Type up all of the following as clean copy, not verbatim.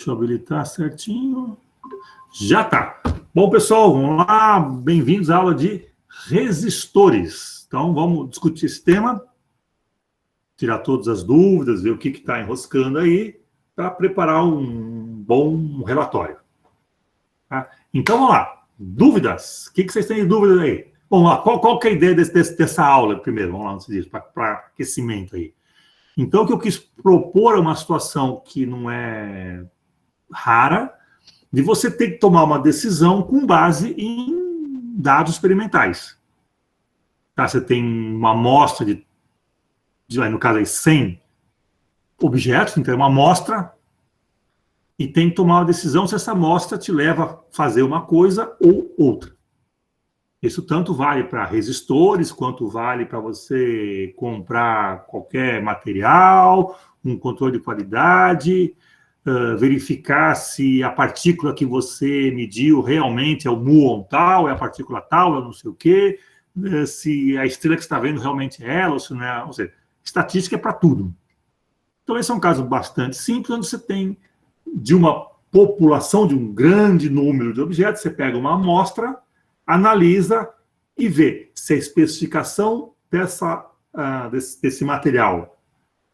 Deixa eu habilitar certinho. Já tá. Bom, pessoal, vamos lá. Bem-vindos à aula de resistores. Então, vamos discutir esse tema, tirar todas as dúvidas, ver o que está enroscando aí, para preparar um bom relatório. Tá? Então, vamos lá. Dúvidas? O que vocês têm de dúvidas aí? Bom, lá, qual que é a ideia dessa aula, primeiro? Vamos lá, antes disso, para aquecimento aí. Então, o que eu quis propor é uma situação que não é rara, de você ter que tomar uma decisão com base em dados experimentais. Tá? Você tem uma amostra no caso aí, 100 objetos, então é uma amostra, e tem que tomar uma decisão se essa amostra te leva a fazer uma coisa ou outra. Isso tanto vale para resistores, quanto vale para você comprar qualquer material, um controle de qualidade, verificar se a partícula que você mediu realmente é o muon tal, é a partícula tal, é não sei o quê, se a estrela que você está vendo realmente é ela, ou se não é. Ou seja, estatística é para tudo. Então, esse é um caso bastante simples, onde você tem de uma população, de um grande número de objetos, você pega uma amostra, analisa e vê se a especificação desse material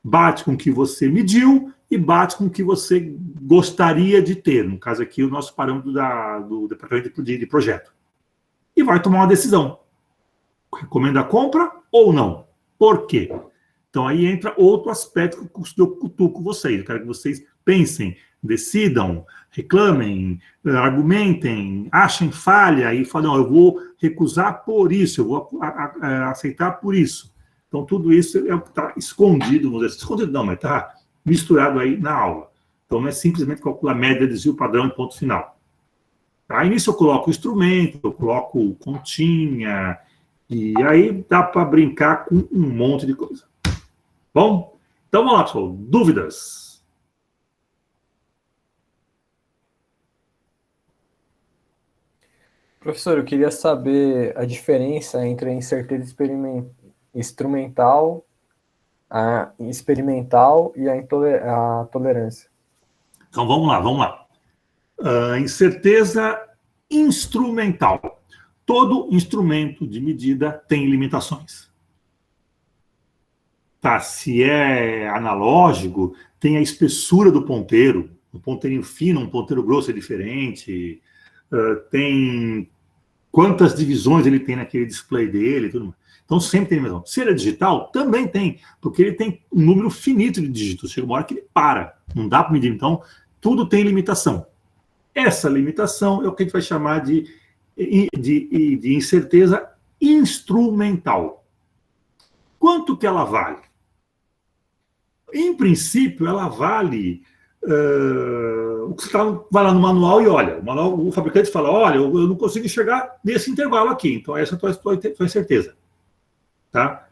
bate com o que você mediu e bate com o que você gostaria de ter. No caso aqui, o nosso parâmetro do departamento de projeto. E vai tomar uma decisão. Recomenda a compra ou não? Por quê? Então, aí entra outro aspecto que eu cutuco vocês. Eu quero que vocês pensem, decidam, reclamem, argumentem, achem falha e falem, eu vou recusar por isso, eu vou aceitar por isso. Então, tudo isso está escondido, vamos dizer, escondido não, mas está misturado aí na aula. Então, não é simplesmente calcular média, desvio, padrão e ponto final. Aí, nisso, eu coloco o instrumento, eu coloco continha, e aí dá para brincar com um monte de coisa. Bom? Então, vamos lá, pessoal. Dúvidas? Professor, eu queria saber a diferença entre a incerteza instrumental, a experimental e a tolerância. Então, vamos lá. Incerteza instrumental. Todo instrumento de medida tem limitações. Tá, se é analógico, tem a espessura do ponteiro. Um ponteirinho fino, um ponteiro grosso é diferente. Tem quantas divisões ele tem naquele display dele. Tudo mais. Então, sempre tem limitação. Se ele é digital, também tem, porque ele tem um número finito de dígitos. Chega uma hora que ele para. Não dá para medir. Então, tudo tem limitação. Essa limitação é o que a gente vai chamar de incerteza instrumental. Quanto que ela vale? Em princípio, ela vale o que você vai lá no manual e olha. O fabricante fala, olha, eu não consigo enxergar nesse intervalo aqui. Então, essa é a tua incerteza. Tá?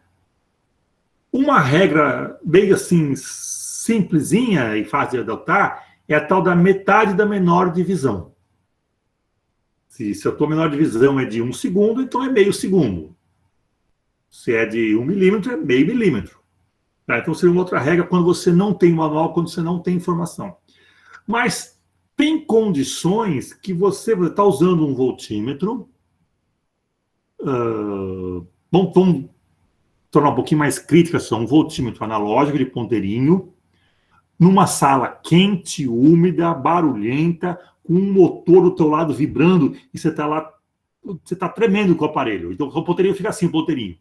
Uma regra bem assim, simplesinha e fácil de adotar é a tal da metade da menor divisão. Se a tua menor divisão é de 1 segundo, então é meio segundo. Se é de 1 milímetro, é meio milímetro. Tá? Então, seria uma outra regra quando você não tem manual, quando você não tem informação. Mas tem condições que você está usando um voltímetro. Vamos tornar um pouquinho mais crítica, só um voltímetro analógico de ponteirinho, numa sala quente, úmida, barulhenta, com um motor do teu lado vibrando, e você está lá, você está tremendo com o aparelho. Então, o ponteirinho fica assim, o ponteirinho.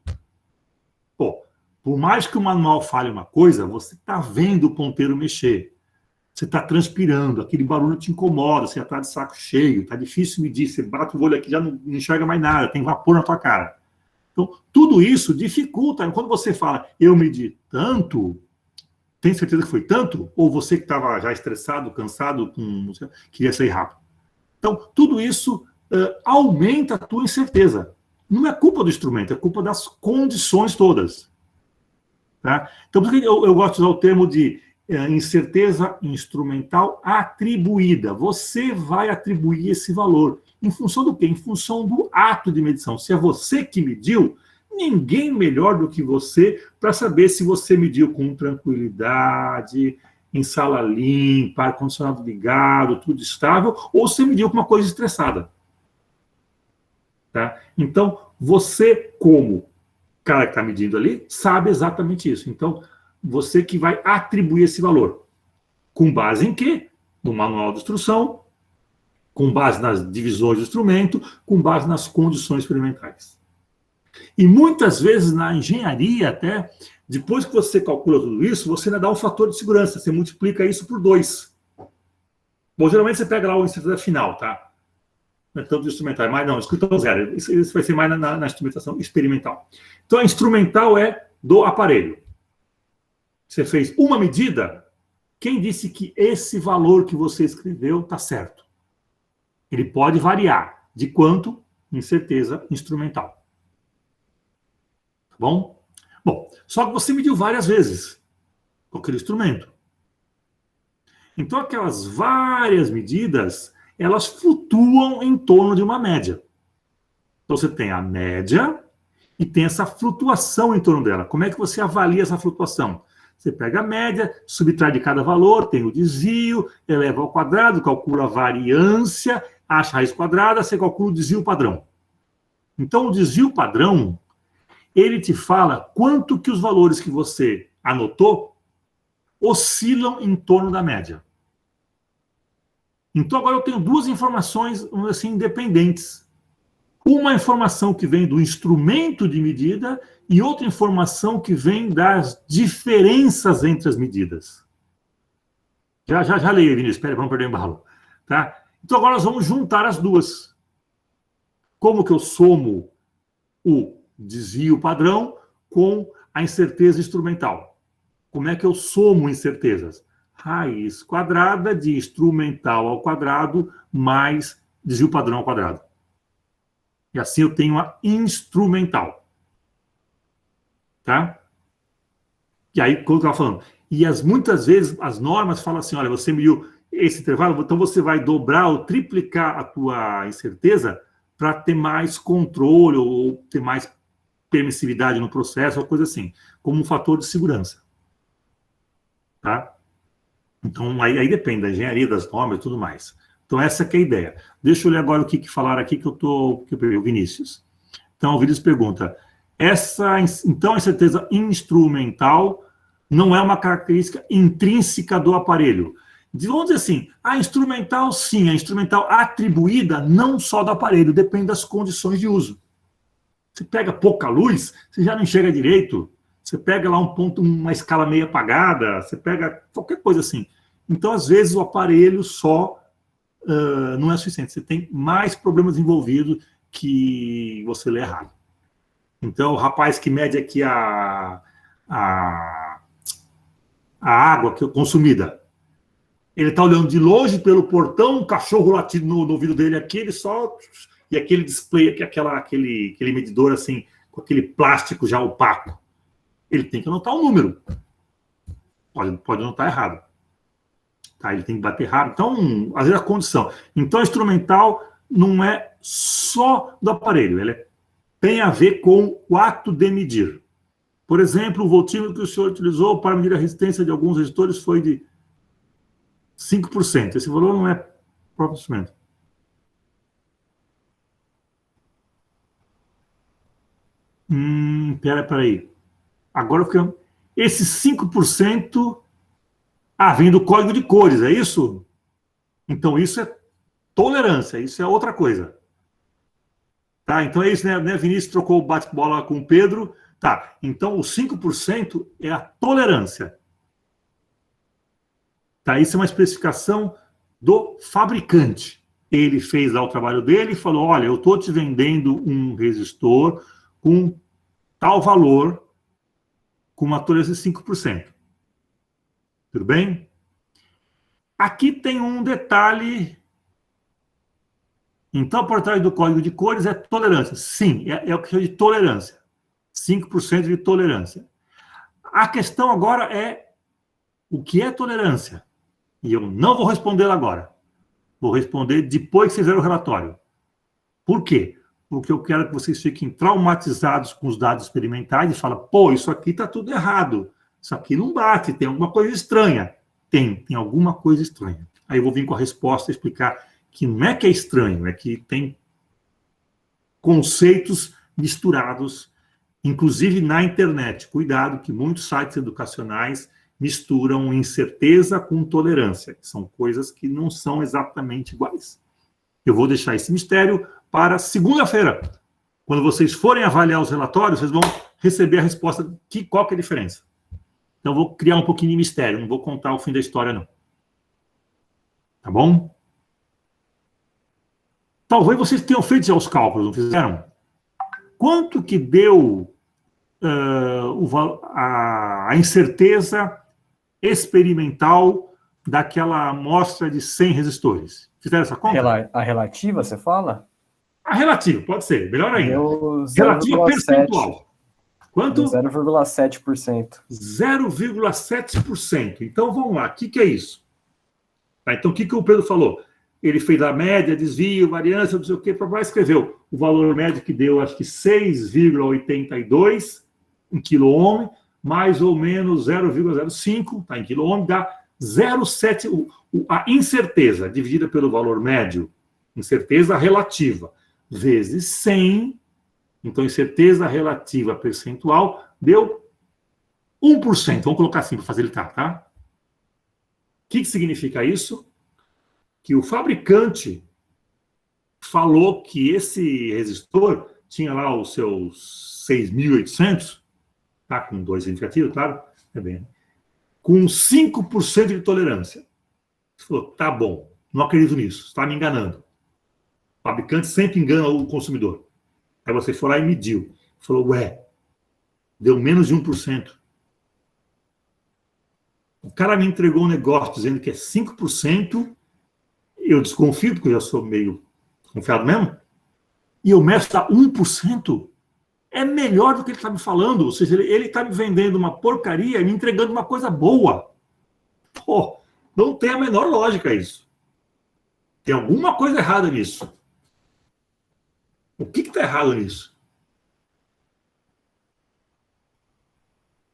Pô, por mais que o manual fale uma coisa, você está vendo o ponteiro mexer. Você está transpirando, aquele barulho te incomoda, você já está de saco cheio, está difícil medir, você bate o olho aqui, já não enxerga mais nada, tem vapor na tua cara. Então, tudo isso dificulta. Quando você fala, eu medi tanto, tem certeza que foi tanto? Ou você que estava já estressado, cansado, queria sair rápido? Então, tudo isso aumenta a tua incerteza. Não é culpa do instrumento, é culpa das condições todas. Tá? Então, por que eu gosto de usar o termo de incerteza instrumental atribuída? Você vai atribuir esse valor. Em função do quê? Em função do ato de medição. Se é você que mediu, ninguém melhor do que você para saber se você mediu com tranquilidade, em sala limpa, ar-condicionado ligado, tudo estável, ou você mediu com uma coisa estressada. Tá? Então, você, como cara que está medindo ali, sabe exatamente isso. Então, você que vai atribuir esse valor. Com base em quê? No manual de instrução, com base nas divisões do instrumento, com base nas condições experimentais. E muitas vezes na engenharia até, depois que você calcula tudo isso, você ainda dá um fator de segurança, você multiplica isso por 2. Bom, geralmente você pega lá o incerteza final, tá? Não é tanto instrumental, mas não, escuta zero. Isso vai ser mais na instrumentação experimental. Então, a instrumental é do aparelho. Você fez uma medida, quem disse que esse valor que você escreveu está certo? Ele pode variar. De quanto? Incerteza instrumental. Tá bom? Bom, só que você mediu várias vezes com aquele instrumento. Então, aquelas várias medidas, elas flutuam em torno de uma média. Então, você tem a média e tem essa flutuação em torno dela. Como é que você avalia essa flutuação? Você pega a média, subtrai de cada valor, tem o desvio, eleva ao quadrado, calcula a variância, acha a raiz quadrada, você calcula o desvio padrão. Então, o desvio padrão, ele te fala quanto que os valores que você anotou oscilam em torno da média. Então, agora eu tenho duas informações assim, independentes. Uma informação que vem do instrumento de medida e outra informação que vem das diferenças entre as medidas. Já leio, Vinícius, espera, vamos perder o embalo. Tá? Então, agora nós vamos juntar as duas. Como que eu somo o desvio padrão com a incerteza instrumental? Como é que eu somo incertezas? Raiz quadrada de instrumental ao quadrado mais desvio padrão ao quadrado. E assim eu tenho a instrumental. Tá? E aí, como eu estava falando, muitas vezes as normas falam assim, olha, você mediu esse intervalo, então você vai dobrar ou triplicar a tua incerteza para ter mais controle ou ter mais permissividade no processo, ou coisa assim, como um fator de segurança. Tá? Então, aí depende da engenharia, das normas e tudo mais. Então, essa que é a ideia. Deixa eu ler agora o que falaram aqui que eu peguei, o Vinícius. Então, o Vinícius pergunta, então, a incerteza instrumental não é uma característica intrínseca do aparelho. Vamos dizer assim, a instrumental, sim, a instrumental atribuída não só do aparelho, depende das condições de uso. Você pega pouca luz, você já não enxerga direito. Você pega lá um ponto, uma escala meio apagada, você pega qualquer coisa assim. Então, às vezes, o aparelho só não é suficiente. Você tem mais problemas envolvidos que você lê errado. Então, o rapaz que mede aqui a água consumida, ele está olhando de longe pelo portão, um cachorro latindo no ouvido dele aqui, ele só... E aquele display, aquele medidor assim, com aquele plástico já opaco. Ele tem que anotar um número. Pode anotar errado. Tá? Ele tem que bater errado. Então, às vezes a condição. Então, a instrumental não é só do aparelho. Ela tem a ver com o ato de medir. Por exemplo, o voltímetro que o senhor utilizou para medir a resistência de alguns resistores foi de 5%. Esse valor não é próprio instrumento. Peraí. Agora fica... Esse 5% vem do código de cores, é isso? Então isso é tolerância, isso é outra coisa. Tá? Então é isso, né? Vinícius trocou o bate-bola com o Pedro. Tá, então o 5% é a tolerância. Tá? Isso é uma especificação do fabricante. Ele fez lá o trabalho dele e falou, olha, eu estou te vendendo um resistor com tal valor, com uma tolerância de 5%. Tudo bem? Aqui tem um detalhe. Então, por trás do código de cores é tolerância. Sim, é o que chama de tolerância. 5% de tolerância. A questão agora é o que é tolerância? E eu não vou responder agora. Vou responder depois que vocês verem o relatório. Por quê? Porque eu quero que vocês fiquem traumatizados com os dados experimentais e falem, pô, isso aqui está tudo errado. Isso aqui não bate, tem alguma coisa estranha. tem alguma coisa estranha. Aí eu vou vir com a resposta e explicar que não é que é estranho, é que tem conceitos misturados, inclusive na internet. Cuidado que muitos sites educacionais misturam incerteza com tolerância, que são coisas que não são exatamente iguais. Eu vou deixar esse mistério para segunda-feira. Quando vocês forem avaliar os relatórios, vocês vão receber a resposta de qual que é a diferença. Então, eu vou criar um pouquinho de mistério, não vou contar o fim da história, não. Tá bom? Talvez vocês tenham feito já os cálculos, não fizeram? Quanto que deu a incerteza experimental daquela amostra de 100 resistores? Fizeram essa conta? A relativa, você fala? A relativa, pode ser, melhor ainda. Deu Relativa percentual. Quanto? 0,7%. 0,7%. Então, vamos lá. O que é isso? Tá, então, o que o Pedro falou? Ele fez a média, desvio, variância, não sei o quê, escreveu o valor médio que deu, acho que 6,82 em quiloohm, mais ou menos 0,05, tá, em quiloohm, dá 0,7. A incerteza dividida pelo valor médio, incerteza relativa, vezes 100, então incerteza relativa percentual, deu 1%. Vamos colocar assim para facilitar, tá? O que significa isso? Que o fabricante falou que esse resistor tinha lá os seus 6.800, tá? Com 2 indicativos, claro, é bem, com 5% de tolerância. Você falou, tá bom, não acredito nisso, está me enganando. O fabricante sempre engana o consumidor. Aí você foi lá e mediu. Falou, ué, deu menos de 1%. O cara me entregou um negócio dizendo que é 5%, eu desconfio, porque eu já sou meio desconfiado mesmo, e o mestre está 1%, é melhor do que ele está me falando. Ou seja, ele está me vendendo uma porcaria e me entregando uma coisa boa. Pô, não tem a menor lógica isso. Tem alguma coisa errada nisso. O que está errado nisso?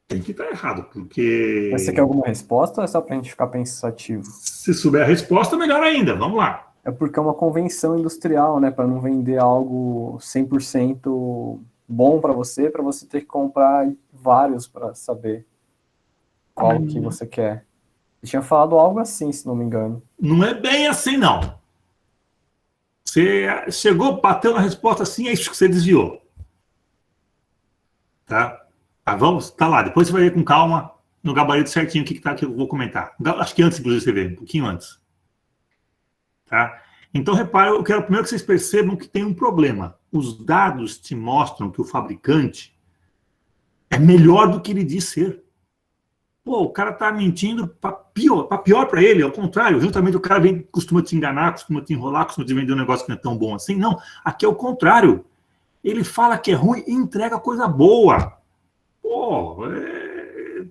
Tem que estar errado, porque... Mas você quer alguma resposta ou é só para a gente ficar pensativo? Se souber a resposta, melhor ainda. Vamos lá. É porque é uma convenção industrial, né? Para não vender algo 100% bom para você ter que comprar vários para saber qual que você quer. Eu tinha falado algo assim, se não me engano. Não é bem assim, não. Você chegou, bateu na resposta assim, é isso que você desviou. Tá? Vamos, tá lá. Depois você vai ver com calma, no gabarito certinho, o que eu vou comentar. Acho que antes, inclusive, você vê, um pouquinho antes. Tá? Então, repare, eu quero primeiro que vocês percebam que tem um problema. Os dados te mostram que o fabricante é melhor do que ele diz ser. Pô, o cara tá mentindo para pior para ele, ao contrário. Justamente o cara costuma te enganar, costuma te enrolar, costuma te vender um negócio que não é tão bom assim. Não, aqui é o contrário. Ele fala que é ruim e entrega coisa boa. Pô,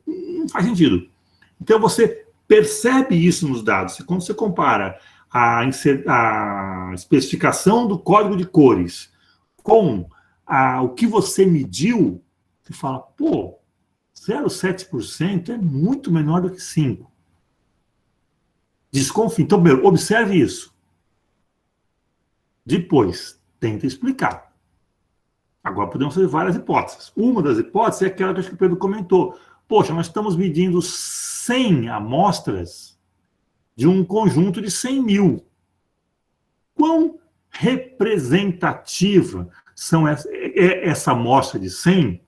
não faz sentido. Então você percebe isso nos dados. Quando você compara a especificação do código de cores com o que você mediu, você fala, pô, 0,7% é muito menor do que 5%. Desconfie. Então, primeiro, observe isso. Depois, tenta explicar. Agora, podemos fazer várias hipóteses. Uma das hipóteses é aquela que o Pedro comentou. Poxa, nós estamos medindo 100 amostras de um conjunto de 100 mil. Quão representativa são essa amostra de 100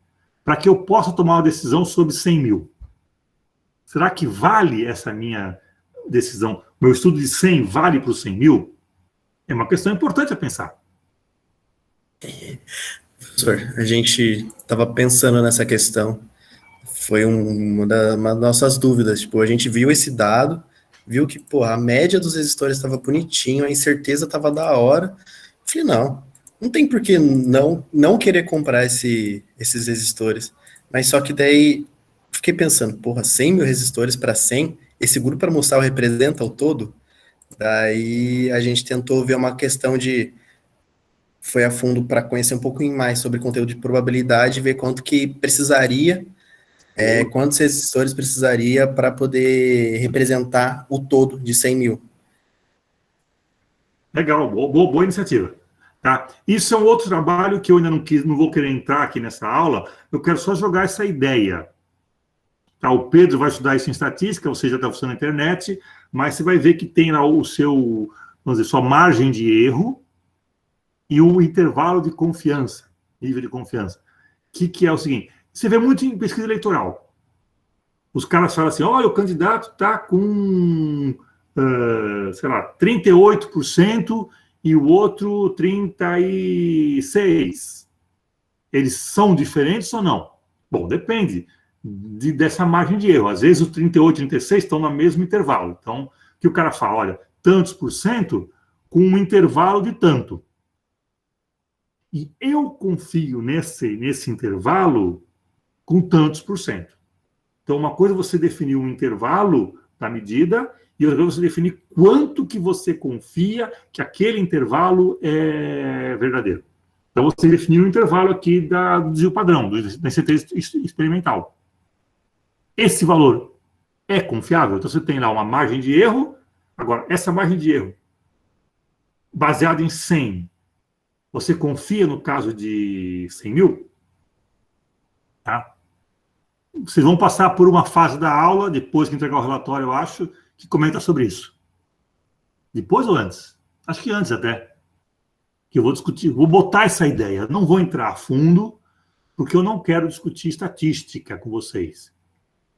para que eu possa tomar uma decisão sobre 100 mil? Será que vale essa minha decisão? Meu estudo de 100 vale para os 100 mil? É uma questão importante a pensar. Professor, a gente estava pensando nessa questão. Foi uma das nossas dúvidas. Tipo, a gente viu esse dado, viu que, pô, a média dos resistores estava bonitinho, a incerteza estava da hora. Eu falei, não tem por que não querer comprar esses resistores. Mas só que daí, fiquei pensando, porra, 100 mil resistores para 100, esse grupo para mostrar representa o todo? Daí a gente tentou ver uma questão foi a fundo para conhecer um pouquinho mais sobre conteúdo de probabilidade, ver quanto que precisaria Quantos resistores precisaria para poder representar o todo de 100 mil? Legal, boa iniciativa. Tá? Isso é um outro trabalho que eu ainda não vou querer entrar aqui nessa aula, eu quero só jogar essa ideia. Tá? O Pedro vai estudar isso em estatística, você já está funcionando na internet, mas você vai ver que tem lá o seu, vamos dizer, sua margem de erro e o intervalo de confiança, nível de confiança. Que é o seguinte, você vê muito em pesquisa eleitoral. Os caras falam assim, olha, o candidato está com, sei lá, 38% e o outro 36%. Eles são diferentes ou não? Bom, depende dessa margem de erro. Às vezes os 38 e 36 estão no mesmo intervalo. Então, o que o cara fala? Olha, tantos por cento com um intervalo de tanto. E eu confio nesse intervalo com tantos por cento. Então, uma coisa é você definir um intervalo da medida e outra coisa é você definir quanto que você confia que aquele intervalo é verdadeiro. Então, você definiu um intervalo aqui do desvio padrão, da certeza experimental. Esse valor é confiável? Então, você tem lá uma margem de erro. Agora, essa margem de erro, baseada em 100, você confia no caso de 100 mil? Tá? Vocês vão passar por uma fase da aula, depois que entregar o relatório, eu acho, que comenta sobre isso. Depois ou antes? Acho que antes até. Que eu vou discutir, vou botar essa ideia. Não vou entrar a fundo, porque eu não quero discutir estatística com vocês.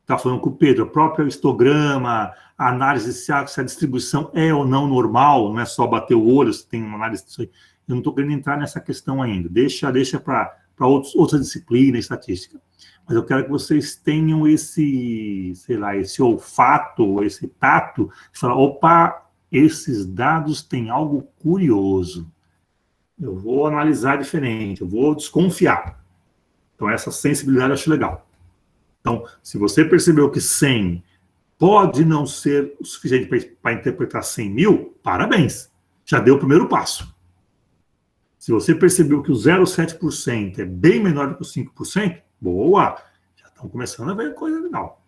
Está falando com o Pedro, o próprio histograma, a análise se a distribuição é ou não normal, não é só bater o olho, se tem uma análise disso aí. Eu não estou querendo entrar nessa questão ainda. Deixa para outra disciplina, estatística. Mas eu quero que vocês tenham esse, sei lá, esse olfato, esse tato, de falar, opa, esses dados têm algo curioso. Eu vou analisar diferente, eu vou desconfiar. Então, essa sensibilidade eu acho legal. Então, se você percebeu que 100 pode não ser o suficiente para interpretar 100 mil, parabéns, já deu o primeiro passo. Se você percebeu que o 0,7% é bem menor do que o 5%, boa, já estão começando a ver coisa legal.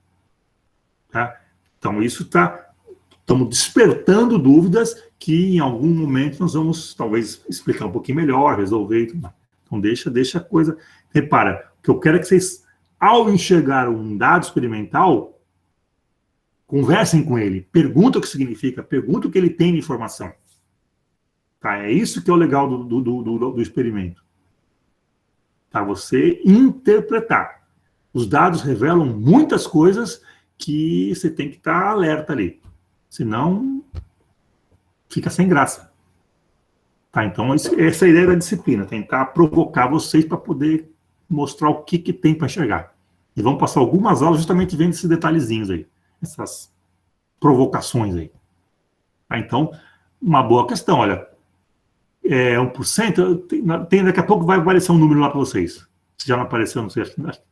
Tá? Então, isso está... Estamos despertando dúvidas que em algum momento nós vamos, talvez, explicar um pouquinho melhor, resolver e tudo mais. Então, deixa a coisa... Repara, o que eu quero é que vocês, ao enxergar um dado experimental, conversem com ele, perguntam o que significa, perguntam o que ele tem de informação. Tá? É isso que é o legal do experimento. Tá? Você interpretar. Os dados revelam muitas coisas que você tem que estar alerta ali. Senão, fica sem graça. Tá? Então, essa é a ideia da disciplina. Tentar provocar vocês para poder mostrar o que tem para enxergar. E vamos passar algumas aulas justamente vendo esses detalhezinhos aí. Essas provocações aí. Tá? Então, uma boa questão, olha... 1%, daqui a pouco vai aparecer um número lá para vocês. Se já não apareceu, não sei. Deixa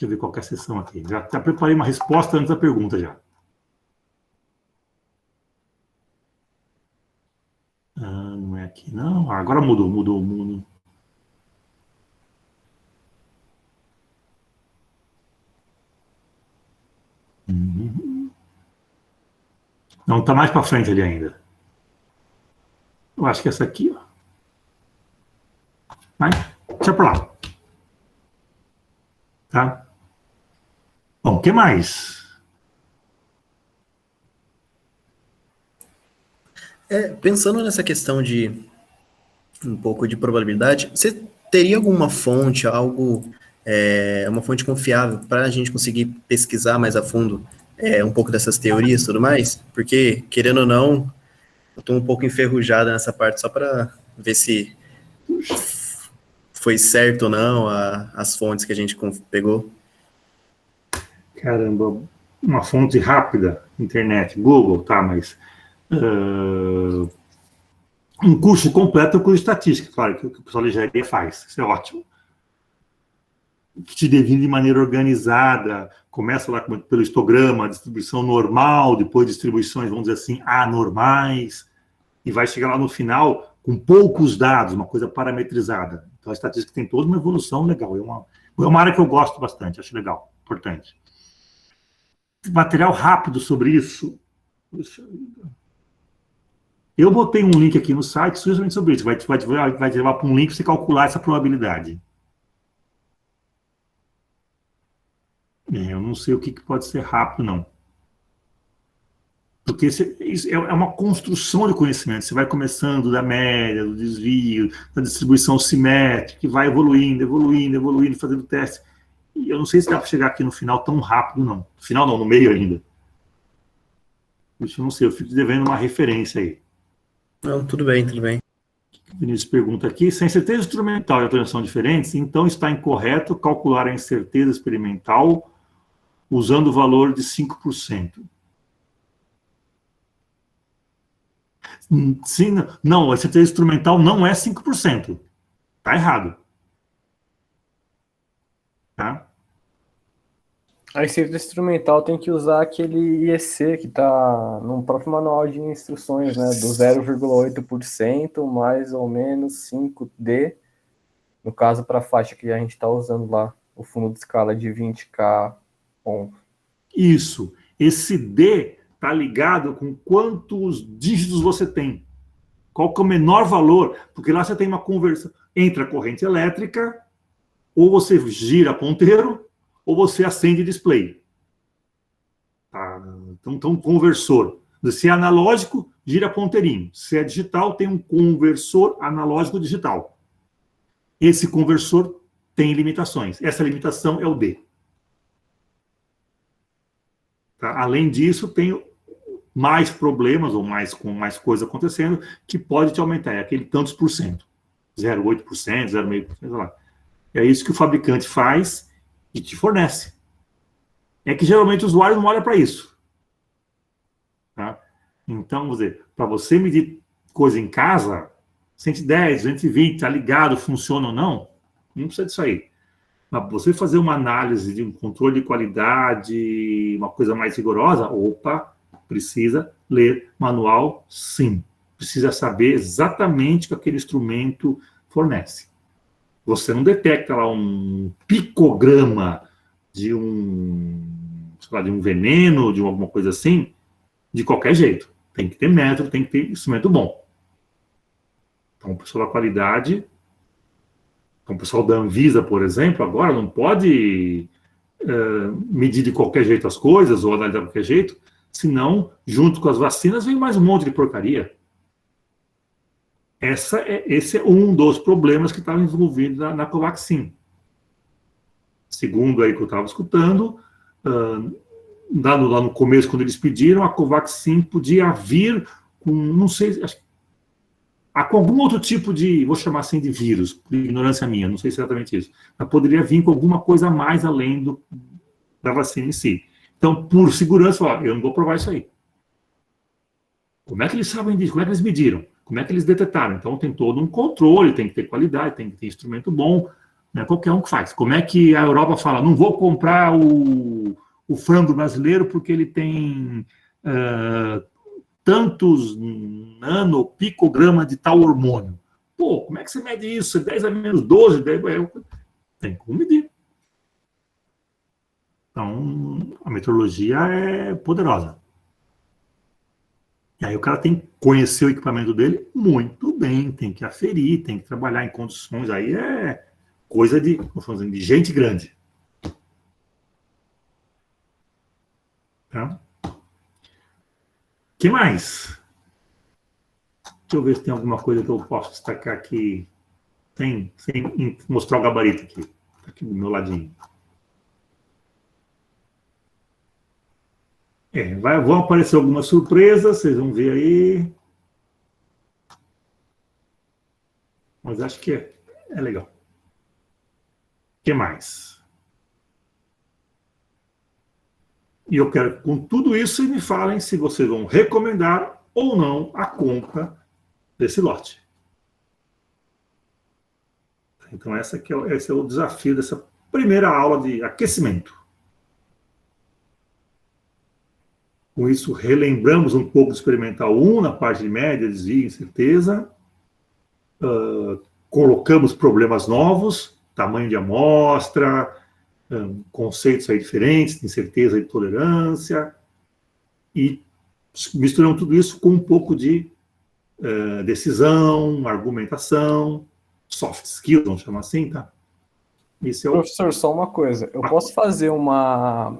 eu ver qual que é a sessão aqui. Já preparei uma resposta antes da pergunta já. Não é aqui, não. Agora mudou. Não, está mais para frente ali ainda. Eu acho que essa aqui, ó. Mas, deixa para lá. Tá? Bom, o que mais? Pensando nessa questão de um pouco de probabilidade, você teria alguma fonte, uma fonte confiável para a gente conseguir pesquisar mais a fundo um pouco dessas teorias e tudo mais? Porque, querendo ou não, eu estou um pouco enferrujada nessa parte só para ver se foi certo ou não as fontes que a gente pegou. Caramba, uma fonte rápida, internet, Google, tá, mas... um curso completo é o curso de estatística, claro, que o pessoal de engenharia faz, isso é ótimo. Que te define de maneira organizada, começa lá pelo histograma, distribuição normal, depois distribuições, vamos dizer assim, anormais, e vai chegar lá no final com poucos dados, uma coisa parametrizada. Então a estatística tem toda uma evolução legal, é uma área que eu gosto bastante, acho legal. Importante. Material rápido sobre isso. Eu botei um link aqui no site justamente sobre isso. Vai te levar para um link para você calcular essa probabilidade. Eu não sei o que pode ser rápido, não. Porque isso é uma construção de conhecimento. Você vai começando da média, do desvio, da distribuição simétrica, que vai evoluindo, fazendo teste. E eu não sei se dá para chegar aqui no final tão rápido, não. No final não, no meio ainda. Isso eu não sei, eu fico devendo uma referência aí. Não, tudo bem, tudo bem. O Vinícius pergunta aqui, se a incerteza instrumental e a atuação são diferentes, então está incorreto calcular a incerteza experimental usando o valor de 5%. Sim, não, a incerteza instrumental não é 5%. Está errado. Tá? A incerteza instrumental tem que usar aquele IEC que está no próprio manual de instruções, né? Do 0,8% mais ou menos 5D, no caso para a faixa que a gente está usando lá, o fundo de escala de 20K. Isso. Esse D está ligado com quantos dígitos você tem. Qual que é o menor valor? Porque lá você tem uma conversão entre a corrente elétrica, ou você gira ponteiro, ou você acende display. Tá? Então, um conversor. Se é analógico, gira ponteirinho. Se é digital, tem um conversor analógico digital. Esse conversor tem limitações. Essa limitação é o D. Tá? Além disso, tem mais problemas, ou com mais coisa acontecendo, que pode te aumentar. É aquele tantos por cento. 0,8%, 0,5%, sei lá. É isso que o fabricante faz e te fornece. É que geralmente o usuário não olha para isso. Tá? Então, vamos dizer, para você medir coisa em casa, 110, 220, está ligado, funciona ou não precisa disso aí. Mas você fazer uma análise de um controle de qualidade, uma coisa mais rigorosa, precisa ler manual, sim. Precisa saber exatamente o que aquele instrumento fornece. Você não detecta lá um picograma de de um veneno, de alguma coisa assim, de qualquer jeito. Tem que ter método, tem que ter instrumento bom. Então, o pessoal da qualidade, então, o pessoal da Anvisa, por exemplo, agora não pode medir de qualquer jeito as coisas, ou analisar de qualquer jeito, senão, junto com as vacinas, vem mais um monte de porcaria. Esse é um dos problemas que estava envolvido na Covaxin. Segundo aí que eu estava escutando, lá no começo, quando eles pediram, a Covaxin podia vir com, não sei, com algum outro tipo de, vou chamar assim de vírus, por ignorância minha, não sei se é exatamente isso, mas poderia vir com alguma coisa a mais além da vacina em si. Então, por segurança, eu não vou provar isso aí. Como é que eles sabem disso? Como é que eles mediram? Como é que eles detetaram? Então, tem todo um controle, tem que ter qualidade, tem que ter instrumento bom, né? Qualquer um que faz. Como é que a Europa fala, não vou comprar o frango brasileiro porque ele tem tantos picogramas de tal hormônio. Como é que você mede isso? 10 a menos 12? Tem como medir. Então, a metrologia é poderosa. E aí o cara tem que conhecer o equipamento dele muito bem, tem que aferir, tem que trabalhar em condições, aí é coisa de gente grande. Tá? O que mais? Deixa eu ver se tem alguma coisa que eu posso destacar aqui, sem mostrar o gabarito aqui. Tá aqui do meu ladinho. Vão aparecer algumas surpresas, vocês vão ver aí. Mas acho que é legal. O que mais? E eu quero que com tudo isso vocês me falem se vocês vão recomendar ou não a compra desse lote. Então esse é o desafio dessa primeira aula de aquecimento. Com isso, relembramos um pouco do experimental 1, na parte de média, desvio, incerteza. Colocamos problemas novos, tamanho de amostra, conceitos aí diferentes, de incerteza e tolerância, e misturamos tudo isso com um pouco de decisão, argumentação, soft skills, vamos chamar assim, tá? Isso é o... Professor, só uma coisa. Eu posso fazer uma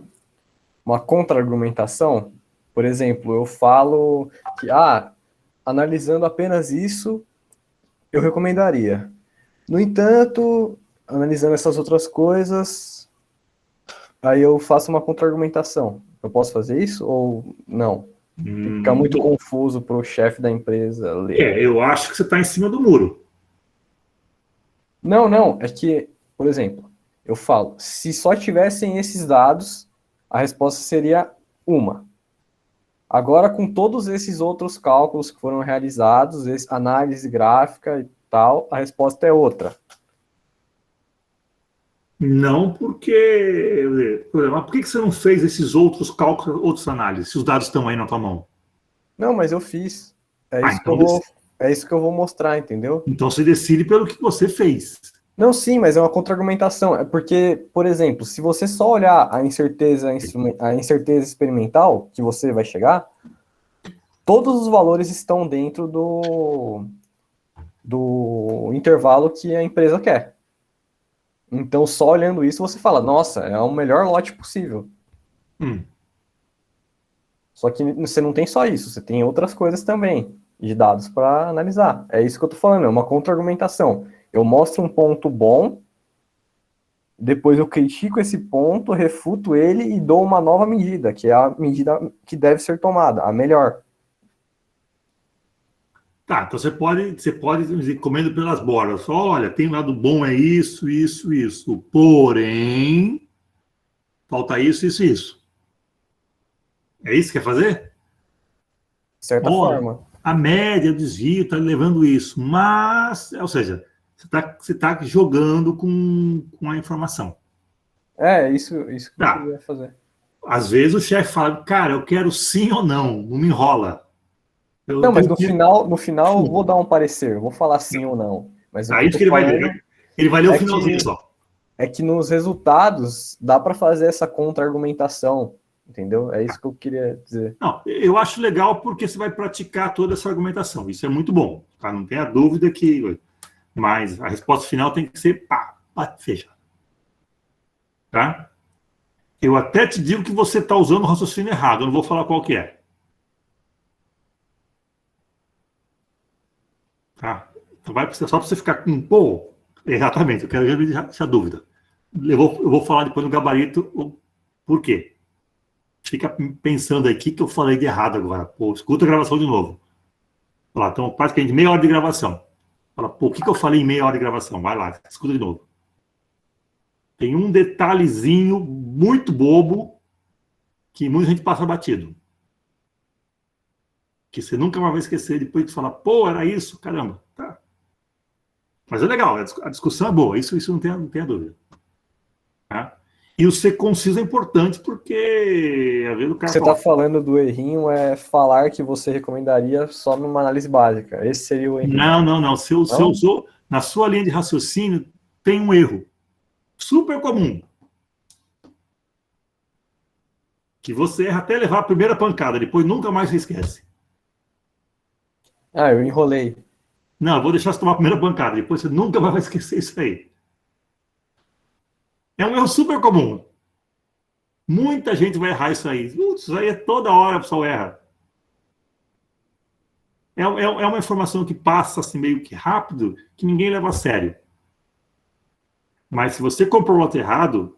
contra-argumentação? Por exemplo, eu falo que, analisando apenas isso, eu recomendaria. No entanto, analisando essas outras coisas, aí eu faço uma contra-argumentação. Eu posso fazer isso ou não? Fica muito confuso para o chefe da empresa ler. eu acho que você está em cima do muro. Não, é que, por exemplo, eu falo, se só tivessem esses dados, a resposta seria uma. Agora, com todos esses outros cálculos que foram realizados, análise gráfica e tal, a resposta é outra. Não, porque... Mas por que você não fez esses outros cálculos, outras análises, se os dados estão aí na tua mão? Não, mas eu fiz. É isso que eu vou mostrar, entendeu? Então você decide pelo que você fez. Não, sim, mas é uma contra-argumentação. É porque, por exemplo, se você só olhar a incerteza experimental que você vai chegar, todos os valores estão dentro do intervalo que a empresa quer. Então, só olhando isso, você fala, nossa, é o melhor lote possível. Só que você não tem só isso, você tem outras coisas também, de dados para analisar. É isso que eu tô falando, é uma contra-argumentação. Eu mostro um ponto bom, depois eu critico esse ponto, refuto ele e dou uma nova medida, que é a medida que deve ser tomada, a melhor. Tá, então você pode ir comendo pelas bordas. Só, olha, tem um lado bom, é isso, isso, isso. Porém, falta isso, isso, isso. É isso que quer fazer? De certa forma. A média, o desvio está levando isso. Mas, ou seja, você tá jogando com a informação. É, isso que eu queria fazer. Às vezes o chefe fala, cara, eu quero sim ou não me enrola. Não, mas no final eu vou dar um parecer, eu vou falar sim ou não. Mas aí que ele vai ler. Ele vai ler o finalzinho só. É que nos resultados dá para fazer essa contra-argumentação, entendeu? É isso que eu queria dizer. Não, eu acho legal porque você vai praticar toda essa argumentação. Isso é muito bom, tá? Não tenha dúvida que... Mas a resposta final tem que ser fecha. Tá? Eu até te digo que você está usando o raciocínio errado. Eu não vou falar qual que é. Tá? Então vai só para você ficar com... Pô, exatamente, eu quero ver essa dúvida. Eu vou falar depois no gabarito o porquê. Fica pensando aqui que eu falei de errado agora. Pô, escuta a gravação de novo. Olha lá, então praticamente meia hora de gravação. Fala, pô, o que eu falei em meia hora de gravação? Vai lá, escuta de novo. Tem um detalhezinho muito bobo que muita gente passa batido. Que você nunca mais vai esquecer depois de falar, pô, era isso, caramba. Tá. Mas é legal, a discussão é boa, isso não tem dúvida. Tá? E o ser conciso é importante porque às vezes o cara você está falando do errinho é falar que você recomendaria só numa análise básica. Esse seria o errinho. Não. Se eu usou, na sua linha de raciocínio, tem um erro super comum. Que você erra até levar a primeira pancada, depois nunca mais se esquece. Eu enrolei. Não, eu vou deixar você tomar a primeira pancada, depois você nunca mais vai esquecer isso aí. É um erro super comum. Muita gente vai errar isso aí. Isso aí é toda hora a pessoa erra. É uma informação que passa assim meio que rápido, que ninguém leva a sério. Mas se você comprou o lote errado,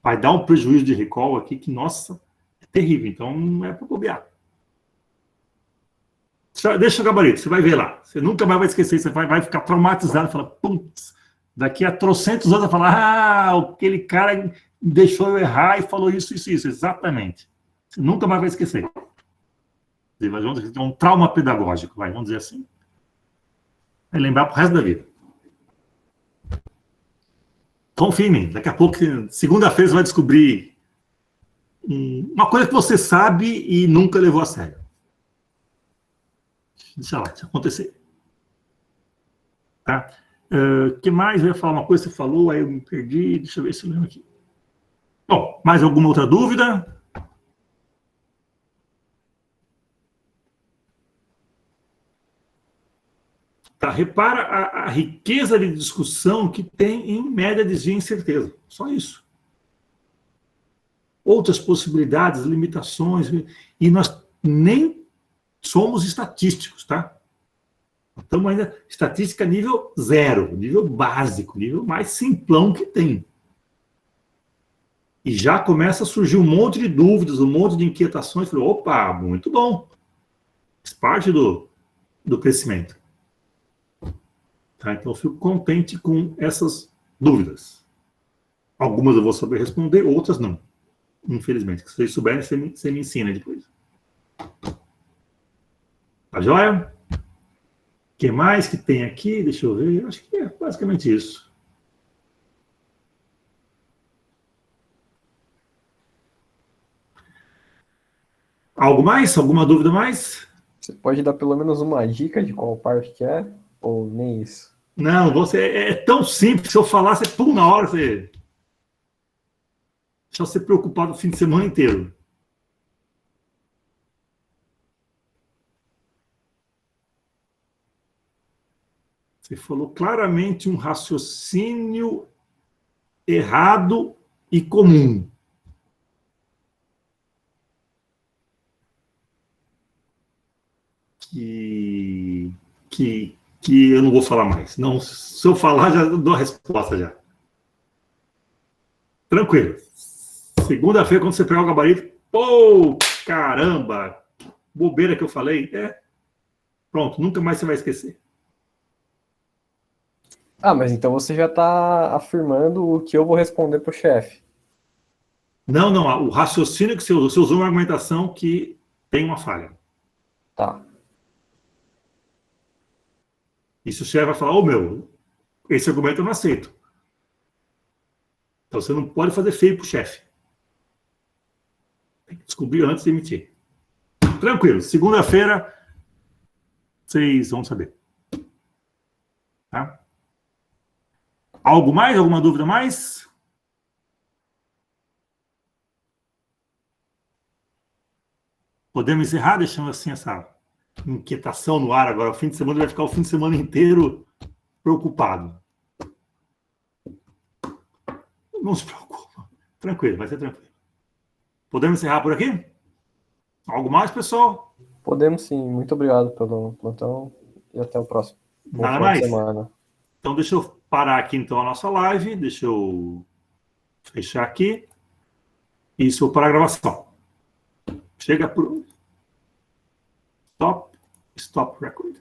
vai dar um prejuízo de recall aqui que, nossa, é terrível. Então, não é para bobear. Deixa o gabarito, você vai ver lá. Você nunca mais vai esquecer, você vai ficar traumatizado. Fala, putz, daqui a trocentos anos vai falar, aquele cara deixou eu errar e falou isso. Exatamente. Você nunca mais vai esquecer. Vamos dizer, um trauma pedagógico, vamos dizer assim. Vai lembrar pro resto da vida. Confie em mim. Daqui a pouco, segunda-feira, você vai descobrir uma coisa que você sabe e nunca levou a sério. Deixa lá, deixa acontecer. Tá? Que mais? Eu ia falar uma coisa que você falou, aí eu me perdi. Deixa eu ver se eu lembro aqui. Bom, mais alguma outra dúvida? Tá, repara a riqueza de discussão que tem em média, desvio e incerteza. Só isso. Outras possibilidades, limitações, e nós nem somos estatísticos, tá? Estamos ainda estatística nível 0, nível básico, nível mais simplão que tem. E já começa a surgir um monte de dúvidas, um monte de inquietações. Falei, opa, muito bom. Faz parte do crescimento. Tá? Então, eu fico contente com essas dúvidas. Algumas eu vou saber responder, outras não. Infelizmente. Se vocês souberem, você me ensina depois. Tá joia? O que mais que tem aqui? Deixa eu ver. Acho que é basicamente isso. Algo mais? Alguma dúvida mais? Você pode dar pelo menos uma dica de qual parque que é? Ou nem isso? Não, você é tão simples. Se eu falar, você pula na hora, você... Deixa você preocupado o fim de semana inteiro. Você falou claramente um raciocínio errado e comum. Que eu não vou falar mais. Não, se eu falar, já dou a resposta já. Tranquilo. Segunda-feira, quando você pegar o gabarito, pô, caramba, bobeira que eu falei. Pronto, nunca mais você vai esquecer. Ah, mas então você já está afirmando o que eu vou responder para o chefe. Não, o raciocínio que você usou uma argumentação que tem uma falha. Tá. E se o chefe vai falar, meu, esse argumento eu não aceito. Então você não pode fazer feio pro chefe. Tem que descobrir antes de emitir. Tranquilo, segunda-feira vocês vão saber. Tá? Algo mais? Alguma dúvida mais? Podemos encerrar deixando assim essa inquietação no ar agora. O fim de semana vai ficar o fim de semana inteiro preocupado. Não se preocupa. Tranquilo, vai ser tranquilo. Podemos encerrar por aqui? Algo mais, pessoal? Podemos sim. Muito obrigado pelo plantão e até o próximo. Bom Nada final de mais? semana. Então, deixa eu parar aqui então a nossa live. Deixa eu fechar aqui. Isso para a gravação. Chega para o stop record.